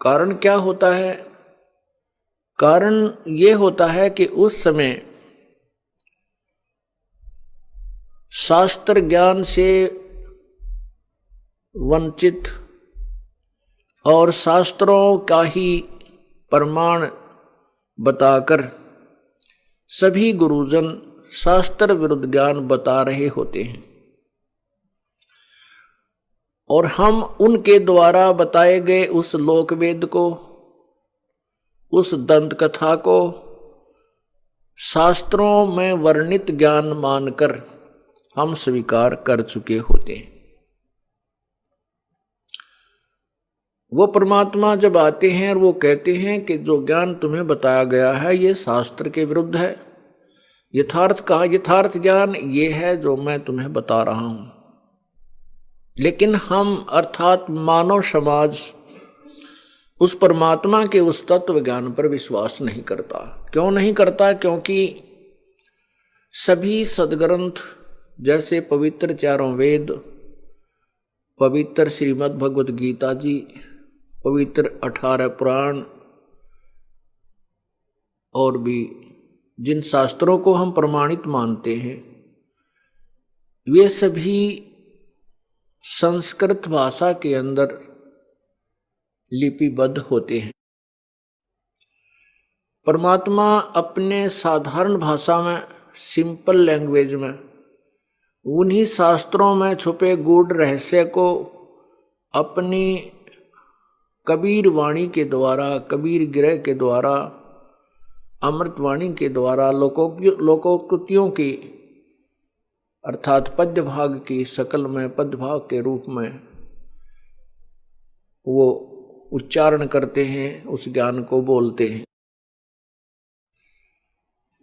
कारण क्या होता है? कारण ये होता है कि उस समय शास्त्र ज्ञान से वंचित और शास्त्रों का ही प्रमाण बताकर सभी गुरुजन शास्त्र विरुद्ध ज्ञान बता रहे होते हैं और हम उनके द्वारा बताए गए उस लोकवेद को, उस दंत कथा को शास्त्रों में वर्णित ज्ञान मानकर हम स्वीकार कर चुके होते हैं। वो परमात्मा जब आते हैं और वो कहते हैं कि जो ज्ञान तुम्हें बताया गया है ये शास्त्र के विरुद्ध है, यथार्थ ज्ञान ये है जो मैं तुम्हें बता रहा हूं। लेकिन हम अर्थात मानव समाज उस परमात्मा के उस तत्व ज्ञान पर विश्वास नहीं करता। क्यों नहीं करता? क्योंकि सभी सदग्रंथ जैसे पवित्र चारों वेद, पवित्र श्रीमद् भगवत गीता जी, पवित्र 18 पुराण और भी जिन शास्त्रों को हम प्रमाणित मानते हैं वे सभी संस्कृत भाषा के अंदर लिपिबद्ध होते हैं। परमात्मा अपने साधारण भाषा में, सिंपल लैंग्वेज में, उन्हीं शास्त्रों में छुपे गूढ़ रहस्य को अपनी कबीर वाणी के द्वारा, कबीर गिरह के द्वारा, अमृतवाणी के द्वारा, लोकोक्तियों की अर्थात पद्य भाग की शकल में, पद्य भाग के रूप में वो उच्चारण करते हैं, उस ज्ञान को बोलते हैं।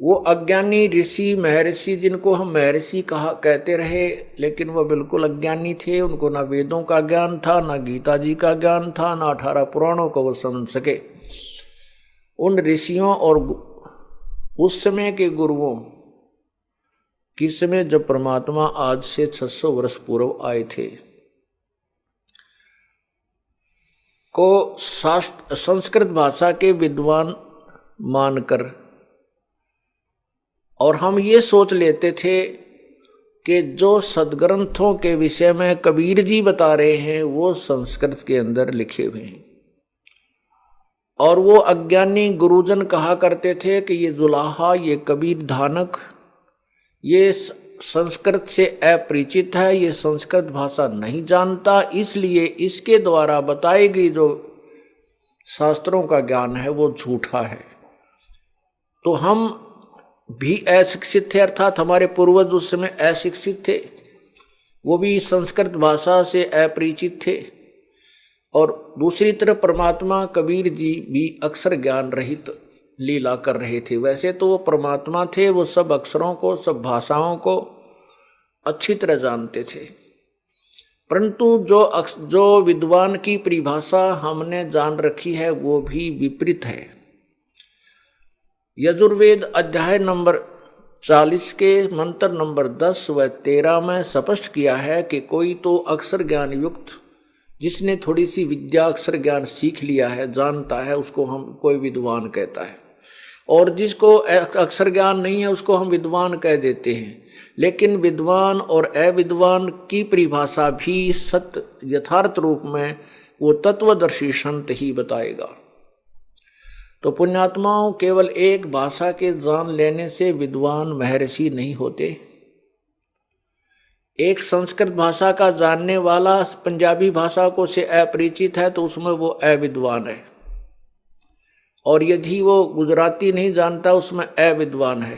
वो अज्ञानी ऋषि महर्षि, जिनको हम महर्षि कहते रहे, लेकिन वो बिल्कुल अज्ञानी थे। उनको ना वेदों का ज्ञान था, ना गीता जी का ज्ञान था, ना 18 पुराणों को वो समझ सके। उन ऋषियों और उस समय के गुरुओं किस समय, जब परमात्मा आज से 600 वर्ष पूर्व आए थे, को संस्कृत भाषा के विद्वान मानकर और हम ये सोच लेते थे कि जो सदग्रंथों के विषय में कबीर जी बता रहे हैं वो संस्कृत के अंदर लिखे हुए हैं। और वो अज्ञानी गुरुजन कहा करते थे कि ये जुलाहा, ये कबीर धानक, ये संस्कृत से अपरिचित है, ये संस्कृत भाषा नहीं जानता, इसलिए इसके द्वारा बताई गई जो शास्त्रों का ज्ञान है वो झूठा है। तो हम भी अशिक्षित थे, अर्थात हमारे पूर्वज उस समय अशिक्षित थे, वो भी संस्कृत भाषा से अपरिचित थे। और दूसरी तरफ परमात्मा कबीर जी भी अक्षर ज्ञान रहित लीला कर रहे थे। वैसे तो वो परमात्मा थे, वो सब अक्षरों को, सब भाषाओं को अच्छी तरह जानते थे, परंतु जो विद्वान की परिभाषा हमने जान रखी है वो भी विपरीत है। यजुर्वेद अध्याय नंबर 40 के मंत्र नंबर 10 व 13 में स्पष्ट किया है कि कोई तो अक्षर ज्ञान युक्त, जिसने थोड़ी सी विद्या अक्षर ज्ञान सीख लिया है, जानता है, उसको हम कोई विद्वान कहता है। और जिसको अक्षर ज्ञान नहीं है उसको हम विद्वान कह देते हैं। लेकिन विद्वान और अविद्वान की परिभाषा भी सत्य यथार्थ रूप में वो तत्वदर्शी संत ही बताएगा। तो पुण्यात्माओं, केवल एक भाषा के जान लेने से विद्वान महर्षि नहीं होते। एक संस्कृत भाषा का जानने वाला पंजाबी भाषा को से अपरिचित है तो उसमें वो अविद्वान है, और यदि वो गुजराती नहीं जानता उसमें अविद्वान है,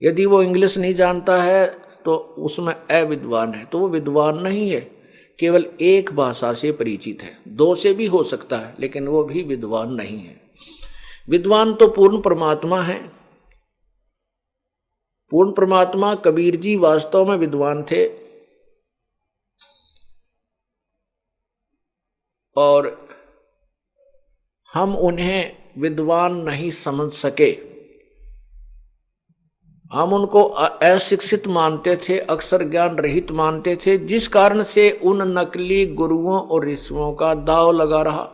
यदि वो इंग्लिश नहीं जानता है तो उसमें अविद्वान है। तो वो विद्वान नहीं है, केवल एक भाषा से परिचित है। दो से भी हो सकता है लेकिन वो भी विद्वान नहीं है। विद्वान तो पूर्ण परमात्मा है। पूर्ण परमात्मा कबीर जी वास्तव में विद्वान थे, और हम उन्हें विद्वान नहीं समझ सके। हम उनको अशिक्षित मानते थे, अक्षर ज्ञान रहित मानते थे, जिस कारण से उन नकली गुरुओं और ऋषियों का दाव लगा रहा।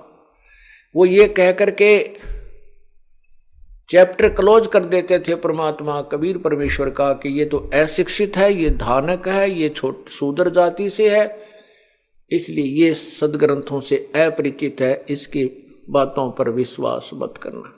वो ये कह करके चैप्टर क्लोज कर देते थे परमात्मा कबीर परमेश्वर का कि ये तो अशिक्षित है, ये धानक है, ये शूद्र जाति से है, इसलिए ये सदग्रंथों से अपरिचित है, इसकी बातों पर विश्वास मत करना।